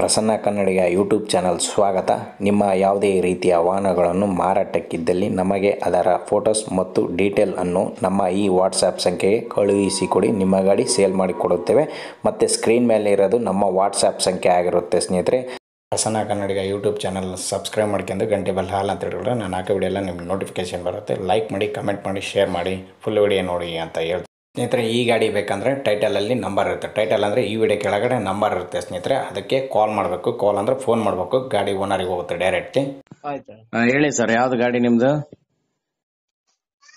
ಪ್ರಸನ್ನ ಕನ್ನಡಿಗ YouTube channel ಸ್ವಾಗತ. ನಿಮ್ಮ ಯಾವುದೇ ರೀತಿಯ ವಾಹನಗಳನ್ನು ಮಾರಾಟಕ್ಕಿದ್ದಲ್ಲಿ ನಮಗೆ ಅದರ ಫೋಟೋಸ್ ಮತ್ತು ಡೀಟೇಲ್ ಅನ್ನು ನಮ್ಮ ಈ ವಾಟ್ಸಪ್ ಸಂಖ್ಯೆಗೆ ಕಳುಹಿಸಿಕೊಡಿ. ನಿಮ್ಮ ಗಾಡಿ ಸೇಲ್ ಮಾಡಿಕೊಡುತ್ತೇವೆ. ಮತ್ತು ಸ್ಕ್ರೀನ್ ಮೇಲೆ ಇರೋದು ನಮ್ಮ ವಾಟ್ಸಪ್ ಸಂಖ್ಯೆ ಆಗಿರುತ್ತೆ ಸ್ನೇಹಿತರೆ. ಪ್ರಸನ್ನ ಕನ್ನಡಿಗ ಯೂಟ್ಯೂಬ್ ಚಾನಲ್ ಸಬ್ಸ್ಕ್ರೈಬ್ ಮಾಡ್ಕೊಂಡು ಗಂಟೆ ಬೆಲ್ ಹಾಲ್ ಅಂತ ಹೇಳಿದ್ರೆ ನಾನು ಹಾಕೋ ವಿಡಿಯೋ ಎಲ್ಲ ನಿಮ್ಗೆ ನೋಟಿಫಿಕೇಶನ್ ಬರುತ್ತೆ. ಲೈಕ್ ಮಾಡಿ, ಕಮೆಂಟ್ ಮಾಡಿ, ಶೇರ್ ಮಾಡಿ, ಫುಲ್ ವಿಡಿಯೋ ನೋಡಿ ಅಂತ ಹೇಳ್ತೀನಿ ಸ್ನೇಹಿತರೆ. ಈ ಗಾಡಿ ಬೇಕಂದರೆ ಟೈಟಲಲ್ಲಿ ನಂಬರ್ ಇರುತ್ತೆ. ಟೈಟಲ್ ಅಂದರೆ ಈ ವಿಡಿಯೋ ಕೆಳಗಡೆ ನಂಬರ್ ಇರುತ್ತೆ ಸ್ನೇಹಿತರೆ. ಅದಕ್ಕೆ ಕಾಲ್ ಮಾಡಬೇಕು. ಕಾಲ್ ಅಂದರೆ ಫೋನ್ ಮಾಡಬೇಕು. ಗಾಡಿ ಓನರಿಗೆ ಹೋಗುತ್ತೆ ಡೈರೆಕ್ಟ್. ಆಯ್ತು. ಹೇಳಿ ಸರ್, ಯಾವ್ದು ಗಾಡಿ ನಿಮ್ದು?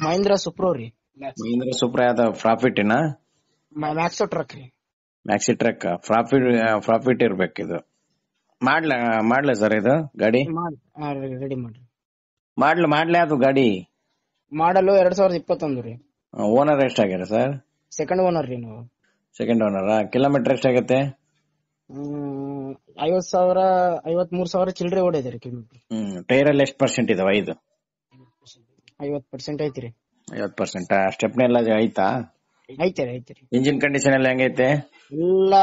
ಮಹೀಂದ್ರ ಸುಪ್ರೋ ರೀ. ಮಹೀಂದ್ರ ಸೂಪರ್ ಯಾವ್ದು? ಪ್ರಾಫಿಟಿನ? ಮ್ಯಾಕ್ಸೋ ಟ್ರಕ್ ರೀ. ಮ್ಯಾಕ್ಸಿ ಟ್ರಕ್ ಪ್ರಾಫಿಟ್ ಇರ್ಬೇಕು ಇದು. ಮಾಡ್ಲೆ ಸರ್ ಇದು ಗಾಡಿ? ರೆಡಿ ಮಾಡ್ರಿ. ಮಾಡ್ಲೆ ಅದು ಗಾಡಿ ಮಾಡಲು 2021 ರೀ. ಓನರ್ ಎಷ್ಟಾಗ್ಯಾರ ಸರ್? ಸೆಕೆಂಡ್ ಓನರ್ ರೀ ನಾವು. Second owner. ಕಿಲೋಮೀಟರ್ ಎಷ್ಟಾಗತ್ತೆ? 50,000 53,000 ಚಿಲ್ಲರೆ ಓಡಿದೆ ರೀ ಕಿಲೋಮೀಟರ್. ಟೈರ್ ಅಲ್ಲಿ ಎಷ್ಟು ಪರ್ಸೆಂಟ್ ಇದಾವ? 50% ಐತಿ ರೀ. 50%. ಸ್ಟೆಪ್ನಿ ಎಲ್ಲ ಐತಾ? ಐತೆ ರೀ. ಇಂಜಿನ್ ಕಂಡೀಷನ್ ಎಲ್ಲ ಹೆಂಗೈತೆ? ಎಲ್ಲ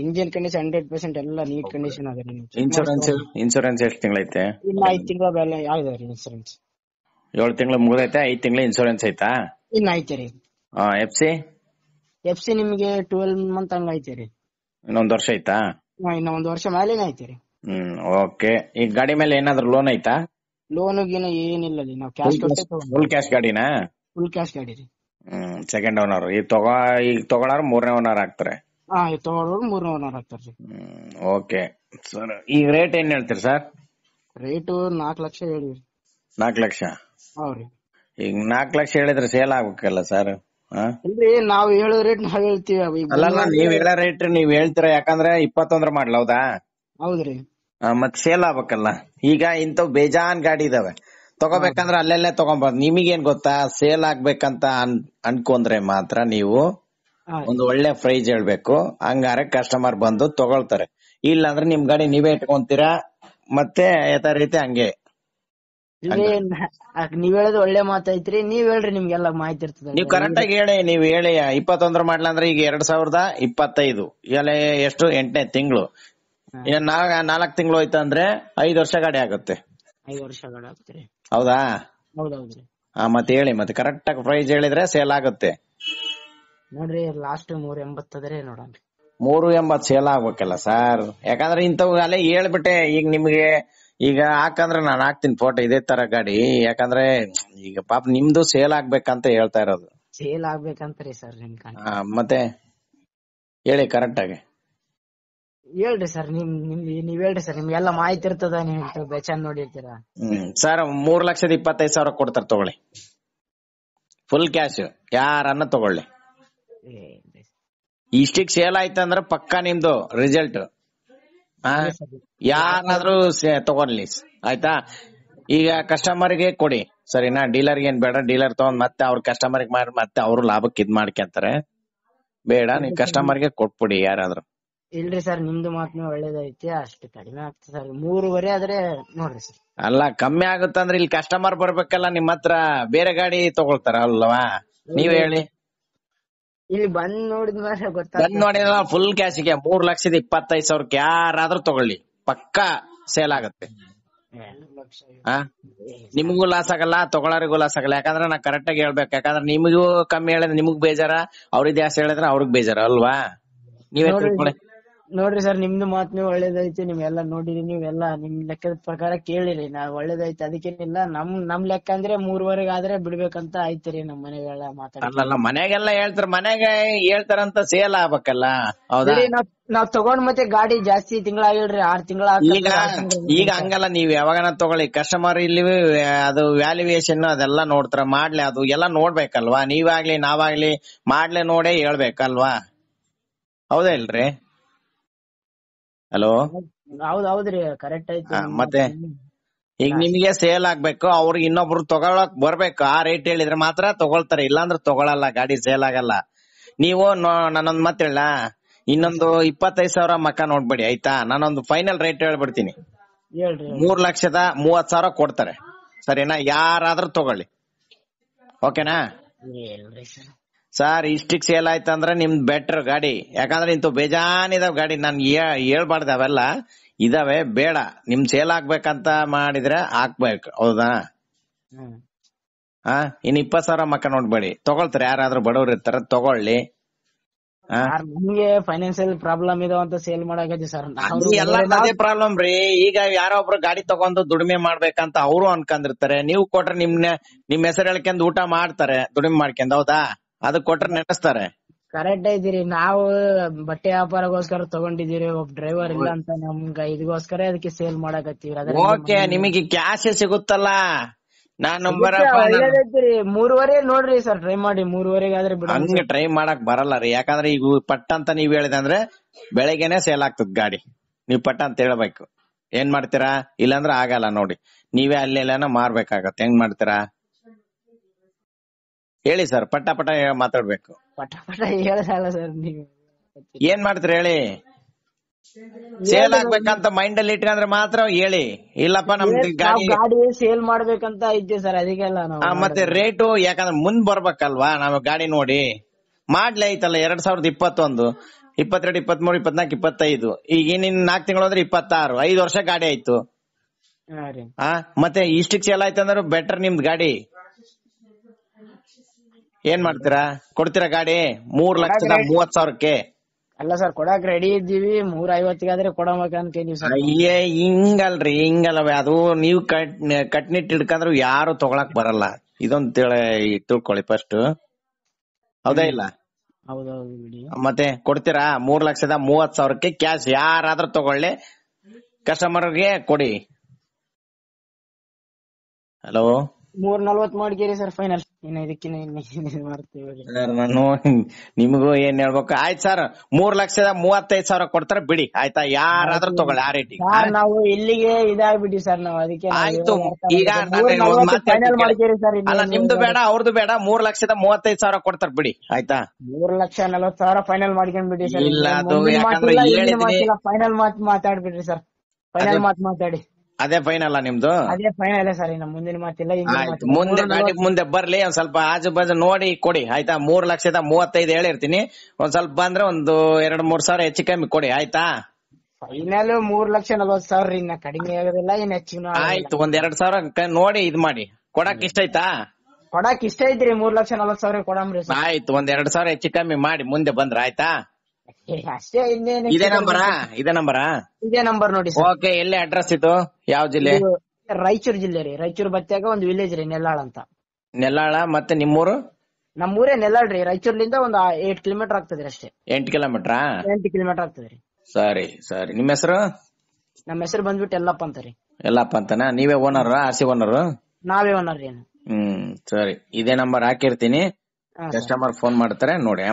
ಇಂಜಿನ್ ಕಂಡೀಷನ್ 100% ಎಲ್ಲ ನೀಟ್ ಕಂಡೀಷನ್ ಅದ ರೀ. ಇನ್ಶೂರೆನ್ಸ್ ಎಷ್ಟು ತಿಂಗಳೈತೆ? ಇನ್ನ 5 ತಿಂಗಳ ಬೆಲೆ ಯಾವ್ದು ರೀ ಇನ್ಸೂರೆನ್ಸ್? 7 ತಿಂಗಳು ಮುಗಿದೈತೆ. 5 ತಿಂಗಳ ಇನ್ಶೂರೆನ್ಸ್ ಐತಾ? ಇನ್ನ ಐತೆ ರೀ. ಎಫ್ ಸಿ ನಿಮಗೆ 12 ಮಂತ್ ಹಂಗ ಐತೆ ರೀ. ಇನ್ನೊಂದ್ ವರ್ಷ ಐತಾ? ಇನ್ನ 1 ವರ್ಷ ಮೇಲೇನೆ ಐತೆ ರೀ. ಓಕೆ. ಈ ಗಾಡಿ ಮೇಲೆ ಏನಾದ್ರು ಲೋನ್ ಐತಾ? ಲೋನ್ ಗೀನ ಏನಿಲ್ಲ ರೀ. ನಾವು ಕ್ಯಾಶ್ ಕೊಟ್ಟೆ ಫುಲ್ ಕ್ಯಾಶ್ ಗಾಡಿನಾ? ಫುಲ್ ಕ್ಯಾಶ್ ಗಾಡಿ ರೀ. Second owner. ಈಗ ತಗೊಳಾರ 3ನೇ ಓನರ್ ಆಗ್ತಾರೆ. ತಗೊಳ್ಳೋರು 3ನೇ ಓನರ್ ಆಗ್ತಾರ್ರಿ. Okay sir. ಈಗ ರೇಟ್ ಏನ್ ಹೇಳ್ತೀರಿ ಸರ್? ರೇಟು 4 ಲಕ್ಷ ಹೇಳಿವ್ರಿ. 4 ಲಕ್ಷ? ಹೌದ್ರಿ. ಈಗ 4 ಲಕ್ಷ ಹೇಳಿದ್ರೆ ಸೇಲ್ ಆಗ್ಬೇಕಲ್ಲ ಸರ್? ಇಲ್ರಿ, ನಾವ್ ಹೇಳೋ ರೇಟ್ ನಾವ್ ಹೇಳ್ತೀವಿ. ಅಲ್ಲ, ನೀವ್ ಹೇಳೋ ರೇಟ್ ನೀವ್ ಹೇಳ್ತೀರಾ. ಯಾಕಂದ್ರೆ 21 ಮಾಡ್ಲ, ಹೌದಾ? ಹೌದ್ರಿ. ಮತ್ ಸೇಲ್ ಆಗ್ಬೇಕಲ್ಲ. ಈಗ ಇಂಥವ್ ಬೇಜಾನ್ ಗಾಡಿ ಇದಾವೆ. ತಗೋಬೇಕಂದ್ರೆ ಅಲ್ಲೆಲ್ಲೇ ತಗೊಂಬಾರ್ದು. ನಿಮಗೇನ್ ಗೊತ್ತಾ, ಸೇಲ್ ಆಗ್ಬೇಕಂತ ಅನ್ಕೊಂಡ್ರೆ ಮಾತ್ರ ನೀವು ಒಂದು ಒಳ್ಳೆ ಪ್ರೈಸ್ ಹೇಳ್ಬೇಕು. ಹಂಗಾರೆ ಕಸ್ಟಮರ್ ಬಂದು ತಗೊಳ್ತಾರೆ. ಇಲ್ಲ ಅಂದ್ರೆ ನಿಮ್ ಗಾಡಿ ನೀವೇ ಇಟ್ಕೊಂತೀರಾ, ಮತ್ತೆ ಯಥಾ ರೀತಿ ಹಂಗೆ. ನೀವ್ ಹೇಳೋದು ಒಳ್ಳೆ ಮಾತೈತ್ರಿ. ನೀವ್ ಹೇಳ್ರಿ, ನಿಮ್ಗೆಲ್ಲ ಮಾಹಿತಿ ಇರ್ತದ. ನೀವ್ ಕರೆಕ್ಟ್ ಆಗಿ ಹೇಳಿ. ನೀವ್ ಹೇಳಿ 21 ಮಾಡ್ಲಾ ಅಂದ್ರೆ ಈಗ 2025 ಎಲ್ಲ ಎಷ್ಟು 8ನೇ ತಿಂಗಳು. ಇನ್ನ 4 ತಿಂಗಳು ಹೋಯ್ತು ಅಂದ್ರೆ 5 ವರ್ಷ ಗಾಡಿ ಆಗುತ್ತೆ. 5 ವರ್ಷ ಗಾಡಿ ಆಗುತ್ತೆ. ಹೌದಾ? ಹೌದೌದ್ರಿ. ಮತ್ತೆ ಹೇಳಿ, ಮತ್ತೆ ಕರೆಕ್ಟ್ ಆಗಿ ಪ್ರೈಸ್ ಹೇಳಿದ್ರೆ ಸೇಲ್ ಆಗುತ್ತೆ. ನೋಡ್ರಿ, ಲಾಸ್ಟ್ 380 ಅದ್ರೆ ನೋಡೋಣ. 380 ಸೇಲ್ ಆಗ್ಬೇಕಲ್ಲ ಸರ್. ಯಾಕಂದ್ರೆ ಇಂಥವು ಅಲ್ಲೇ ಹೇಳ್ಬಿಟ್ಟೆ. ಈಗ ನಿಮ್ಗೆ ಈಗ ಹಾಕಂದ್ರೆ ನಾನು ಹಾಕ್ತೀನಿ ಫೋಟೋ ಇದೇ ತರ ಗಾಡಿ. ಯಾಕಂದ್ರೆ ಈಗ ಪಾಪ ನಿಮ್ದು ಸೇಲ್ ಆಗ್ಬೇಕಂತ ಹೇಳ್ತಾ ಇರೋದು. ಸೇಲ್ ಆಗ್ಬೇಕಂತ್ರಿ ಸರ್ ನಿಮ್ ಮತ್ತೆ ಹೇಳಿ ಕರೆಕ್ಟ್ ಆಗಿ ಹೇಳ್ರಿ ಸರ್. ನೀವ್ ಹೇಳ್ರಿ ಸರ್, ನಿಮ್ಗೆಲ್ಲ ಮಾಹಿತಿ ಇರ್ತದ. ನೀವು ಬೇಚಾನ್ ನೋಡಿರ್ತೀರಾ. ಸರ್ 3,25,000 ಕೊಡ್ತಾರೆ, ತಗೊಳ್ಳಿ. Full cash. ಯಾರನ್ನ ತಗೊಳ್ಳಿ. ಇಷ್ಟಿಗೆ ಸೇಲ್ ಆಯ್ತಂದ್ರೆ ಪಕ್ಕಾ ನಿಮ್ದು ರಿಸಲ್ಟ್. ಯಾರನ್ನಾದ್ರೂ ತಗೊಳ್ಳಿ, ಆಯ್ತಾ? ಈಗ ಕಸ್ಟಮರ್ಗೆ ಕೊಡಿ, ಸರಿನಾ? ಡೀಲರ್ಗೆ ಏನ್ ಬೇಡ. ಡೀಲರ್ ತಗೊಂಡ್ ಮತ್ತೆ ಅವ್ರ ಕಸ್ಟಮರ್ಗೆ ಮಾಡಿ ಮತ್ತೆ ಅವ್ರು ಲಾಭಕ್ಕೆ ಇದ್ ಮಾಡ್ಕೊಂತಾರೆ. ಬೇಡ, ನೀವು ಕಸ್ಟಮರ್ಗೆ ಕೊಟ್ಬಿಡಿ ಯಾರಾದ್ರೂ. ಇಲ್ರಿ ಸರ್, ನಿಮ್ದು ಮಾತ್ನ ಒಳ್ಳೇದೈತಿ. ಅಷ್ಟು ಕಡಿಮೆ ಆಗ್ತದೆ ಸರ್. 3.5 ಆದ್ರೆ ನೋಡ್ರಿ ಸರ್. ಅಲ್ಲ, ಕಮ್ಮಿ ಆಗುತ್ತಂದ್ರೆ ಇಲ್ಲಿ ಕಸ್ಟಮರ್ ಬರ್ಬೇಕಲ್ಲ ನಿಮ್ಮ ಹತ್ರ. ಬೇರೆ ಗಾಡಿ ತಗೊಳ್ತಾರ ಅಲ್ವಾ? ನೀವ್ ಹೇಳಿ. ಇಲ್ಲಿ ಬಂದ್ ನೋಡಿದ್ಮೇಲೆ ಬಂದ್ ನೋಡಿದ್ರ ಫುಲ್ ಕ್ಯಾಶಿಗೆ 3,25,000 ಯಾರಾದ್ರೂ ತಗೊಳ್ಳಿ, ಪಕ್ಕಾ ಸೇಲ್ ಆಗುತ್ತೆ. ನಿಮಗೂ ಲಾಸ್ ಆಗಲ್ಲ, ತಗೊಳ್ಳೋರಿಗೂ ಲಾಸ್ ಆಗಲ್ಲ. ಯಾಕಂದ್ರೆ ನಾ ಕರೆಕ್ಟ್ ಆಗಿ ಹೇಳ್ಬೇಕು. ಯಾಕಂದ್ರೆ ನಿಮಗೂ ಕಮ್ಮಿ ಹೇಳಿದ್ರೆ ನಿಮಗ್ ಬೇಜಾರ, ಅವ್ರಿಗೆ ಜಾಸ್ತಿ ಹೇಳಿದ್ರೆ ಅವ್ರಿಗೆ ಬೇಜಾರ ಅಲ್ವಾ? ನೀವೇ ತಿಳ್ಕೊಳ್ಳಿ. ನೋಡ್ರಿ ಸರ್, ನಿಮ್ದು ಮಾತ್ನು ಒಳ್ಳೇದೈತಿ. ನೀವೆಲ್ಲ ನೋಡಿರಿ, ನೀವೆಲ್ಲ ನಿಮ್ ಲೆಕ್ಕದ ಪ್ರಕಾರ ಕೇಳಿರಿ. ನಾವ್ ಒಳ್ಳೇದೈತಿ, ಅದಕ್ಕೇನಿಲ್ಲ. ನಮ್ ಲೆಕ್ಕ ಅಂದ್ರೆ 3.5 ಆದ್ರೆ ಬಿಡ್ಬೇಕಂತ ಐತಿರಿ. ನಮ್ ಮನೆಗೆಲ್ಲ ಅಲ್ಲ, ಮನೆಗೆಲ್ಲ ಹೇಳ್ತಾರ. ಮನೆಗೆ ಹೇಳ್ತಾರಂತ ಸೇಲ್ ಆಗ್ಬೇಕಲ್ಲ, ಹೌದಾ? ನಾವ್ ತಗೊಂಡ್ ಮತ್ತೆ ಗಾಡಿ ಜಾಸ್ತಿ ತಿಂಗಳಾಗಿಲ್ರಿ, 6 ತಿಂಗಳ. ಈಗ ಹಂಗಲ್ಲ, ನೀವ್ ಯಾವಾಗನ ತಗೊಳ್ಳಿ. ಕಸ್ಟಮರ್ ಇಲ್ಲಿ ಅದು ವ್ಯಾಲ್ಯೂಯೇಷನ್ ಅದೆಲ್ಲ ನೋಡ್ತಾರ. ಮಾಡ್ಲಿ, ಅದು ಎಲ್ಲ ನೋಡ್ಬೇಕಲ್ವಾ? ನೀವಾಗ್ಲಿ ನಾವಾಗ್ಲಿ ಮಾಡ್ಲೆ ನೋಡೇ ಹೇಳ್ಬೇಕಲ್ವಾ? ಹೌದಾ ಇಲ್ರಿ? ಹಲೋ, ಹೌದೌದ್ರಿ, ಕರೆಕ್ಟ್ ಐತಿ. ಮತ್ತೆ ಈಗ ನಿಮ್ಗೆ ಸೇಲ್ ಆಗ್ಬೇಕು, ಅವ್ರಿಗೆ ಇನ್ನೊಬ್ರು ತಗೊಳಕ್ ಬರ್ಬೇಕು. ಆ ರೇಟ್ ಹೇಳಿದ್ರೆ ಮಾತ್ರ ತಗೊಳ್ತಾರೆ, ಇಲ್ಲಾಂದ್ರೆ ತಗೊಳಲ್ಲ. ಗಾಡಿ ಸೇಲ್ ಆಗಲ್ಲ. ನೀವು ನಾನೊಂದ್ ಮಾತು ಹೇಳ, ಇನ್ನೊಂದು 25,000 ಮಕ್ಕ ನೋಡ್ಬೇಡಿ, ಆಯ್ತಾ? ನಾನೊಂದು ಫೈನಲ್ ರೇಟ್ ಹೇಳ್ಬಿಡ್ತೀನಿ. 3,30,000 ಕೊಡ್ತಾರೆ, ಸರಿನಾ? ಯಾರಾದ್ರೂ ತಗೊಳ್ಳಿ, ಓಕೆನಾ? ಸರ್ ಇಷ್ಟಿಗೆ ಸೇಲ್ ಆಯ್ತಂದ್ರೆ ನಿಮ್ದು ಬೆಟರ್ ಗಾಡಿ. ಯಾಕಂದ್ರೆ ಇಂತ ಬೇಜಾನ್ ಇದಾವ್ ಗಾಡಿ, ನಾನ್ ಹೇಳ್ಬಾರ್ದು ಅವೆಲ್ಲ ಇದಾವೆ. ಬೇಡ, ನಿಮ್ ಸೇಲ್ ಆಗ್ಬೇಕಂತ ಮಾಡಿದ್ರೆ ಹಾಕ್ಬೇಕು, ಹೌದಾ? ಇನ್ 20,000 ಮಕ್ಕ ನೋಡ್ಬೇಡಿ, ತಗೊಳ್ತಾರೆ ಯಾರಾದ್ರೂ ಬಡವ್ರು ಇರ್ತಾರ, ತಗೊಳ್ಳಿ. ನಮ್ಗೆ ಫೈನಾನ್ಸಿಯಲ್ ಪ್ರಾಬ್ಲಮ್ ಇದಾವ ಅಂತ ಸೇಲ್ ಮಾಡಾಕತ್ತಿ ಸರ್. ಎಲ್ಲ ಅದೇ ಪ್ರಾಬ್ಲಮ್ ರೀ. ಈಗ ಯಾರೋ ಒಬ್ರು ಗಾಡಿ ತಗೊಂಡು ದುಡಿಮೆ ಮಾಡ್ಬೇಕಂತ ಅವರು ಅನ್ಕೊಂಡಿರ್ತಾರೆ. ನೀವು ಕೊಟ್ರೆ ನಿಮ್ ಹೆಸರು ಹೇಳ್ಕೊಂಡ್ ಊಟ ಮಾಡ್ತಾರೆ, ದುಡಿಮೆ ಮಾಡ್ಕೊಂಡ್, ಹೌದಾ? ಅದಕ್ ಕೊಟ್ರೆ ನೆನೆಸ್ತಾರೆ. ಕರೆಕ್ಟ್ ಐತಿರಿ. ನಾವು ಬಟ್ಟೆ ವ್ಯಾಪಾರಗೋಸ್ಕರ ತಗೊಂಡಿದೀವಿ, ಒಬ್ಬ ಡ್ರೈವರ್ ಇಲ್ಲ ಅಂತ ನಮ್ಗ ಇದಗೋಸ್ಕರ ಅದಕ್ಕೆ ಸೇಲ್ ಮಾಡಾಕತ್ತೀವಿ. ಓಕೆ, ನಿಮಗೆ ಕ್ಯಾಶ್ ಸಿಗುತ್ತಲ್ಲ. ನಾನ್ ಒಳ್ಳೇದೈತಿರಿ. 3:30 ನೋಡ್ರಿ ಸರ್, ಟ್ರೈ ಮಾಡಿ 3:30 ಬಿಡ. ಹಂಗ ಟ್ರೈ ಮಾಡಕ್ ಬರಲ್ಲ ರೀ. ಯಾಕಂದ್ರೆ ಈಗ ಪಟ್ಟ ಅಂತ ನೀವ್ ಹೇಳಿದೆ ಅಂದ್ರೆ ಬೆಳಗ್ಗೆನೆ ಸೇಲ್ ಆಗ್ತದ ಗಾಡಿ. ನೀವ್ ಪಟ್ಟ ಅಂತ ಹೇಳ್ಬೇಕು. ಏನ್ ಮಾಡ್ತೀರಾ? ಇಲ್ಲಾಂದ್ರೆ ಆಗಲ್ಲ ನೋಡಿ. ನೀವೇ ಅಲ್ಲೆಲ್ಲ ಮಾರ್ಬೇಕಾಗತ್ತೆ. ಹೆಂಗ್ ಮಾಡ್ತೀರಾ ಹೇಳಿ ಸರ್? ಪಟ್ಟ ಪಟ ಮಾತಾಡ್ಬೇಕು. ಪಟ ಪಟ ಹೇಳಲ್ಲ ಸರ್. ನೀವು ಏನ್ ಮಾಡ್ತೀರಿ ಹೇಳಿ? ಸೇಲ್ ಆಗ್ಬೇಕಂತ ಮೈಂಡ್ ಅಲ್ಲಿ ಇಟ್ಕೊಂಡ್ರೆ ಮಾತ್ರ ಹೇಳಿ. ಇಲ್ಲಪ್ಪ ನಮ್ದು ಗಾಡಿ ಸೇಲ್ ಮಾಡ್ಬೇಕಂತ ಐತೆ ಸರ್, ಅದಕ್ಕೆಲ್ಲ ನಾವು ಮತ್ತೆ ರೇಟು, ಯಾಕಂದ್ರೆ ಮುಂದ್ ಬರ್ಬೇಕಲ್ವಾ ನಾವು ಗಾಡಿ ನೋಡಿ. ಮಾಡ್ಲಿ ಐತಲ್ಲ 2021, 22, 23, 24, 25. ಈಗ ಇನ್ನಿನ್ 4 ತಿಂಗಳು ಅಂದ್ರೆ 26, 5 ವರ್ಷ ಗಾಡಿ ಆಯ್ತು. ಮತ್ತೆ ಇಷ್ಟಕ್ಕೆ ಸೇಲ್ ಆಯ್ತಂದ್ರೆ ಬೆಟರ್ ನಿಮ್ದು ಗಾಡಿ. ಏನ್ ಮಾಡ್ತೀರಾ? ಕೊಡ್ತೀರಾ ಗಾಡಿ 3,30,000ಕ್ಕೆ? ಅಲ್ಲ ಸರ್, ಕೊಡಾಕ್ ರೆಡಿ ಇದ್ದೀವಿ. 350 ಕೊಡಬೇಕಂತೀವಿ ಸರ್. ಹಿಂಗಲ್ರಿ, ಹಿಂಗಲ್ಲವೇ ಅದು. ನೀವು ಕಟ್ನಿಟ್ ಹಿಡ್ಕಂದ್ರೆ ಯಾರು ತಗೊಳಕ್ ಬರಲ್ಲ. ಇದೊಂದ್ ತಿಳ್ಕೊಳ್ಳಿ ಫಸ್ಟ್, ಹೌದಾ ಇಲ್ಲ? ಹೌದೌದು ಬಿಡಿ. ಮತ್ತೆ ಕೊಡ್ತೀರಾ 3,30,000ಕ್ಕೆ ಕ್ಯಾಶ್? ಯಾರಾದ್ರೂ ತಗೊಳ್ಳಿ, ಕಸ್ಟಮರ್ಗೆ ಕೊಡಿ. ಹಲೋ, 340 ಮಾಡ್ಕೇರಿ ಸರ್ ಫೈನಲ್. ಇನ್ನ ಇದಕ್ಕಿನ್ನ ಮಾಡ್ತೀವಿ. ನಾನು ನಿಮಗೂ ಏನ್ ಹೇಳ್ಬೇಕು? ಆಯ್ತು ಸರ್, 3,35,000 ಕೊಡ್ತಾರೆ ಬಿಡಿ, ಆಯ್ತಾ? ಯಾರಾದ್ರೂ ತಗೊಳ್ಳಿ ಆ ರೇಟಿಗೆ. ನಾವು ಇಲ್ಲಿಗೆ ಇದಾಗ್ಬಿಡಿ ಸರ್, ನಾವು ಅದಕ್ಕೆ. ಆಯ್ತು, ಈಗ ಫೈನಲ್ ಮಾಡ್ಕೇರಿ ಸರ್. ಅಲ್ಲ, ನಿಮ್ದು ಬೇಡ ಅವ್ರದ್ದು ಬೇಡ, 3,35,000 ಕೊಡ್ತಾರೆ ಬಿಡಿ, ಆಯ್ತಾ? 3,40,000 ಫೈನಲ್ ಮಾಡ್ಕೊಂಡ್ಬಿಡಿ ಸರ್. ಇಲ್ಲ, ಅದು ಯಾಕಂದ್ರೆ ಫೈನಲ್ ಮಾತಾಡ್ಬಿಡ್ರಿ ಸರ್. ಫೈನಲ್ ಮಾತಾಡಿ. ಅದೇ ಫೈನಲ್ ನಿಮ್ದು? ಅದೇ ಫೈನಲ್ ಸರ್, ಇನ್ನು ಮುಂದಿನ ಮಾತಿಲ್ಲ. ಮುಂದೆ ಗಾಡಿ ಮುಂದೆ ಬರ್ಲಿ, ಒಂದ್ ಸ್ವಲ್ಪ ಆಜು ಬಾಜು ನೋಡಿ ಕೊಡಿ, ಆಯ್ತಾ? 3,35,000 ಹೇಳಿರ್ತೀನಿ. ಒಂದ್ ಸ್ವಲ್ಪ ಬಂದ್ರೆ ಒಂದು 2-3 ಸಾವಿರ ಹೆಚ್ಚು ಕಮ್ಮಿ ಕೊಡಿ, ಆಯ್ತಾ? ಫೈನಲ್ 3,40,000. ಇನ್ನ ಕಡಿಮೆ ಆಗೋದಿಲ್ಲ, ಇನ್ ಹೆಚ್ಚಿನ. ಆಯ್ತು, ಒಂದ್ 2 ಸಾವಿರ ನೋಡಿ ಇದ್ ಮಾಡಿ. ಕೊಡಕ್ ಇಷ್ಟ ಆಯ್ತಾ? ಕೊಡಕ್ ಇಷ್ಟ ಐತ್ರಿ. 3,40,000 ಕೊಡಮ್ರಿ. ಆಯ್ತು, ಒಂದ್ 2 ಸಾವಿರ ಹೆಚ್ಚು ಕಮ್ಮಿ ಮಾಡಿ ಮುಂದೆ ಬಂದ್ರ ಆಯ್ತಾ? ಅಷ್ಟೇ, ಇನ್ನೇನು. ಇದೇ ನಂಬರಾ? ಇದೇ ನಂಬರ್ ನೋಡಿ. ಓಕೆ, ಎಲ್ಲಿ ಅಡ್ರೆಸ್ ಇದು? ಯಾವ ಜಿಲ್ಲೆ? ರಾಯಚೂರು ಜಿಲ್ಲೆ ರೀ. ರಾಯಚೂರು ಬತ್ಯಾಗ ಒಂದು ವಿಲೇಜ್ ರೀ, ನೆಲ್ಲಾಳ ಅಂತ. ನೆಲ್ಲಾಳ. ಮತ್ತೆ ನಿಮ್ಮೂರು? ನಮ್ಮೂರೇ ನೆಲ್ಲಾಳ್ ರೀ. ರಾಯಚೂರ್ಲಿಂದ ಒಂದು 8 ಕಿಲೋಮೀಟರ್ ಆಗ್ತದ್ರಿ ಅಷ್ಟೇ. 8 ಕಿಲೋಮೀಟರ್? 8 ಕಿಲೋಮೀಟರ್ ಆಗ್ತದ್ರಿ. ಸರಿ ಸರಿ. ನಿಮ್ಮ ಹೆಸರು? ನಮ್ಮ ಹೆಸರು ಬಂದ್ಬಿಟ್ಟು ಎಲ್ಲಪ್ಪ ಅಂತ ರೀ. ಎಲ್ಲಪ್ಪ ಅಂತನಾ? ನೀವೇ ಓನರ್? RC owner? ನಾವೇ ಓನರ್ ರೀ. ಸರಿ, ಇದೇ ನಂಬರ್ ಹಾಕಿರ್ತೀನಿ. ಕಸ್ಟಮರ್ ಫೋನ್ ಮಾಡ್ತಾರೆ ನೋಡಿ.